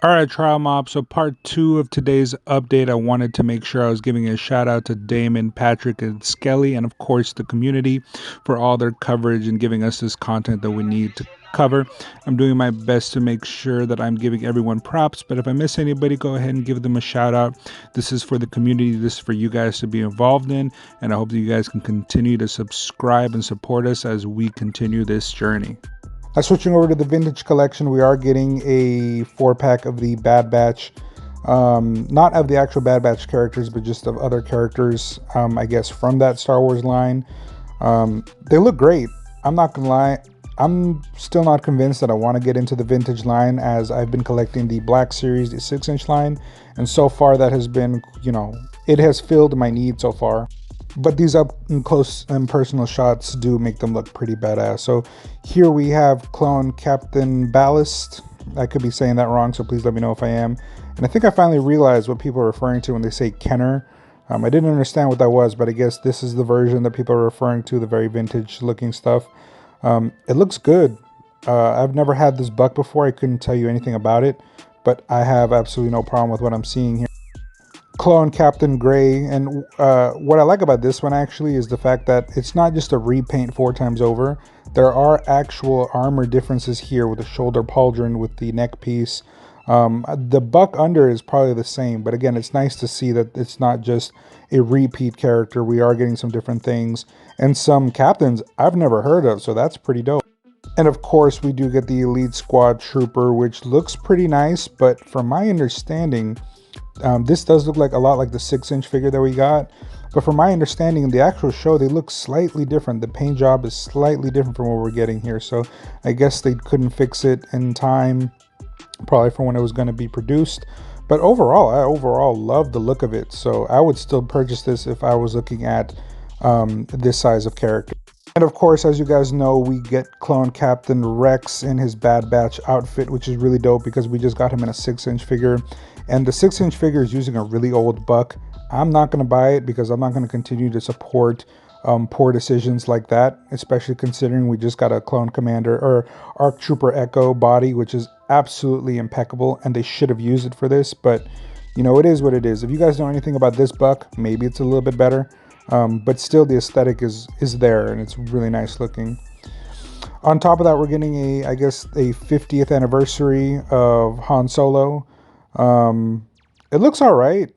Alright, Trial Mob. So part 2 of today's update, I wanted to make sure I was giving a shout out to Damon, Patrick, and Skelly, and of course the community for all their coverage and giving us this content that we need to cover. I'm doing my best to make sure that I'm giving everyone props, but if I miss anybody, go ahead and give them a shout out. This is for the community, this is for you guys to be involved in, and I hope that you guys can continue to subscribe and support us as we continue this journey. Switching over to the vintage collection, we are getting a 4-pack of the Bad Batch, not of the actual Bad Batch characters, but just of other characters, I guess, from that Star Wars line. They look great. I'm not gonna lie, I'm still not convinced that I want to get into the vintage line, as I've been collecting the Black Series, the 6-inch line, and so far that has been, it has filled my need so far. But these up and close and personal shots do make them look pretty badass. So here we have clone Captain Ballast. I could be saying that wrong, so please let me know if I am. And I think I finally realized what people are referring to when they say Kenner. I didn't understand what that was, but I guess this is the version that people are referring to, the very vintage looking stuff. It looks good. I've never had this buck before. I couldn't tell you anything about it, but I have absolutely no problem with what I'm seeing here. Clone Captain Gray, and what I like about this one actually is the fact that it's not just a repaint 4 times over. There are actual armor differences here with the shoulder pauldron, with the neck piece. The buck under is probably the same, but again, it's nice to see that it's not just a repeat character. We are getting some different things and some captains I've never heard of, so that's pretty dope. And of course, we do get the Elite Squad Trooper, which looks pretty nice, but from my understanding, this does look like a lot like the 6-inch figure that we got, but from my understanding in the actual show, they look slightly different. The paint job is slightly different from what we're getting here, so I guess they couldn't fix it in time, probably for when it was going to be produced. But overall, I love the look of it, so I would still purchase this if I was looking at this size of character. And of course, as you guys know, we get clone Captain Rex in his Bad Batch outfit, which is really dope because we just got him in a 6-inch figure. And the 6-inch figure is using a really old buck. I'm not going to buy it because I'm not going to continue to support poor decisions like that, especially considering we just got a clone commander or ARC Trooper Echo body, which is absolutely impeccable, and they should have used it for this. But, it is what it is. If you guys know anything about this buck, maybe it's a little bit better. But still, the aesthetic is there, and it's really nice looking. On top of that, we're getting I guess a 50th anniversary of Han Solo. It looks all right.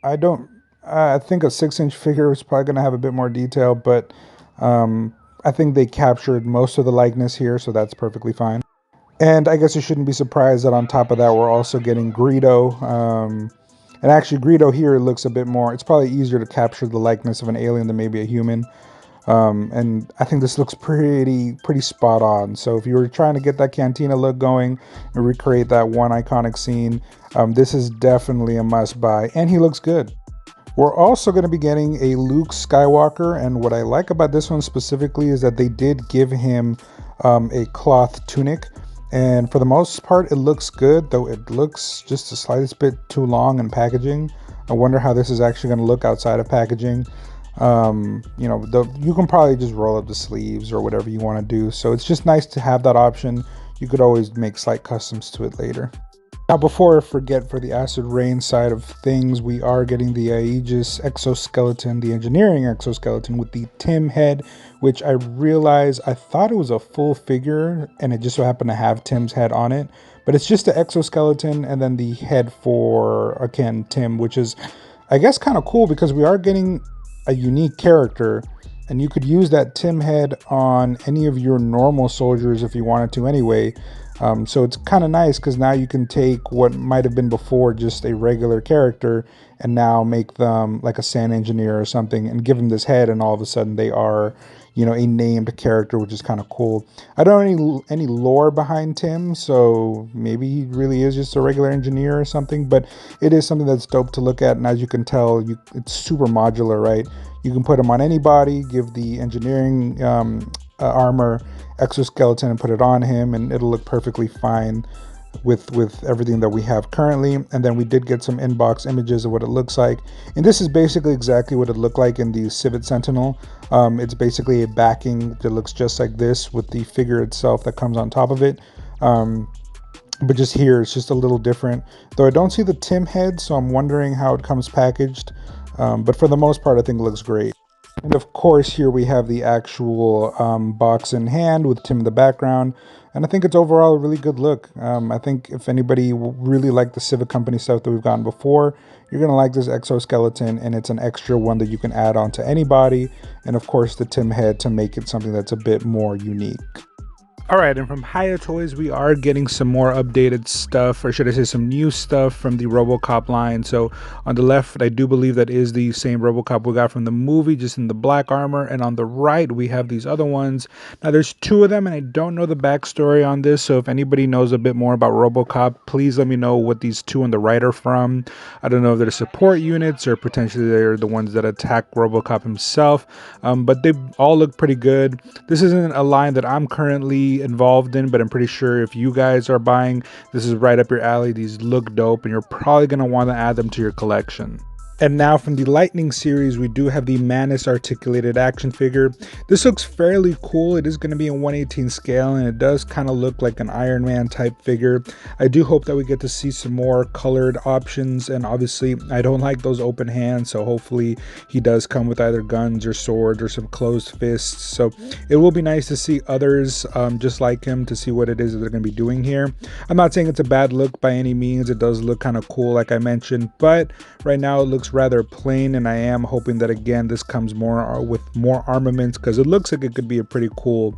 I think a 6-inch figure is probably going to have a bit more detail, but I think they captured most of the likeness here, so that's perfectly fine. And I guess you shouldn't be surprised that on top of that, we're also getting Greedo. And actually, Greedo here looks a bit more, it's probably easier to capture the likeness of an alien than maybe a human. And I think this looks pretty spot on. So if you were trying to get that Cantina look going and recreate that one iconic scene, this is definitely a must buy, and he looks good. We're also going to be getting a Luke Skywalker, and what I like about this one specifically is that they did give him a cloth tunic. And for the most part, it looks good, though it looks just the slightest bit too long in packaging. I wonder how this is actually going to look outside of packaging. You can probably just roll up the sleeves or whatever you want to do. So it's just nice to have that option. You could always make slight customs to it later. Now, before I forget, for the Acid Rain side of things, we are getting the Aegis exoskeleton, the engineering exoskeleton with the Tim head, which I realized I thought it was a full figure, and it just so happened to have Tim's head on it. But it's just the exoskeleton and then the head for, again, Tim, which is, I guess, kind of cool because we are getting a unique character, and you could use that Tim head on any of your normal soldiers if you wanted to anyway. So it's kind of nice because now you can take what might have been before just a regular character and now make them like a sand engineer or something and give them this head, and all of a sudden they are, a named character, which is kind of cool. I don't know any lore behind Tim, so maybe he really is just a regular engineer or something, but it is something that's dope to look at, and as you can tell, it's super modular, right? You can put him on anybody, give the engineering armor exoskeleton and put it on him, and it'll look perfectly fine with everything that we have currently. And then we did get some inbox images of what it looks like, and this is basically exactly what it looked like in the Civet Sentinel. It's basically a backing that looks just like this with the figure itself that comes on top of it. but just here it's just a little different. Though I don't see the Tim head, so I'm wondering how it comes packaged. But for the most part, I think it looks great. And of course, here we have the actual box in hand with Tim in the background. And I think it's overall a really good look. I think if anybody really liked the Civic Company stuff that we've gotten before, you're going to like this exoskeleton, and it's an extra one that you can add on to anybody. And of course, the Tim head to make it something that's a bit more unique. All right, and from Hiya Toys, we are getting some more updated stuff, or should I say some new stuff from the RoboCop line. So on the left, I do believe that is the same RoboCop we got from the movie, just in the black armor. And on the right, we have these other ones. Now, there's two of them, and I don't know the backstory on this. So if anybody knows a bit more about RoboCop, please let me know what these two on the right are from. I don't know if they're support units or potentially they're the ones that attack RoboCop himself. But they all look pretty good. This isn't a line that I'm currently involved in, but I'm pretty sure if you guys are buying, this is right up your alley. These look dope, and you're probably going to want to add them to your collection. And now from the Lightning series, we do have the Manus articulated action figure. This looks fairly cool. It is going to be in 1/18 scale, and it does kind of look like an Iron Man type figure. I do hope that we get to see some more colored options, and obviously I don't like those open hands, so hopefully he does come with either guns or swords or some closed fists. So it will be nice to see others just like him, to see what it is that they're going to be doing here. I'm not saying it's a bad look by any means. It does look kind of cool like I mentioned, but right now it looks rather plain, and I am hoping that again this comes more with more armaments, because it looks like it could be a pretty cool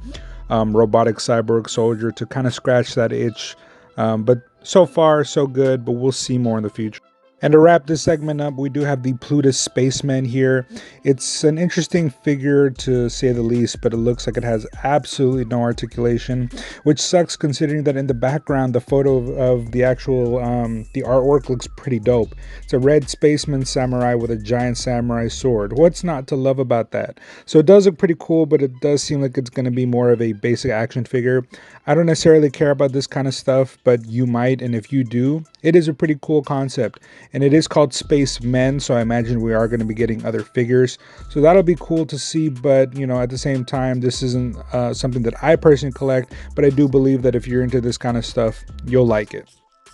robotic cyborg soldier to kind of scratch that itch. But so far so good, but we'll see more in the future. And to wrap this segment up, we do have the Plutus Spaceman here. It's an interesting figure to say the least, but it looks like it has absolutely no articulation, which sucks considering that in the background, the photo of the actual, the artwork looks pretty dope. It's a red spaceman samurai with a giant samurai sword. What's not to love about that? So it does look pretty cool, but it does seem like it's going to be more of a basic action figure. I don't necessarily care about this kind of stuff, but you might, and if you do, it is a pretty cool concept. And it is called Spacemen, so I imagine we are going to be getting other figures. So that'll be cool to see, but you know, at the same time, this isn't something that I personally collect, but I do believe that if you're into this kind of stuff, you'll like it.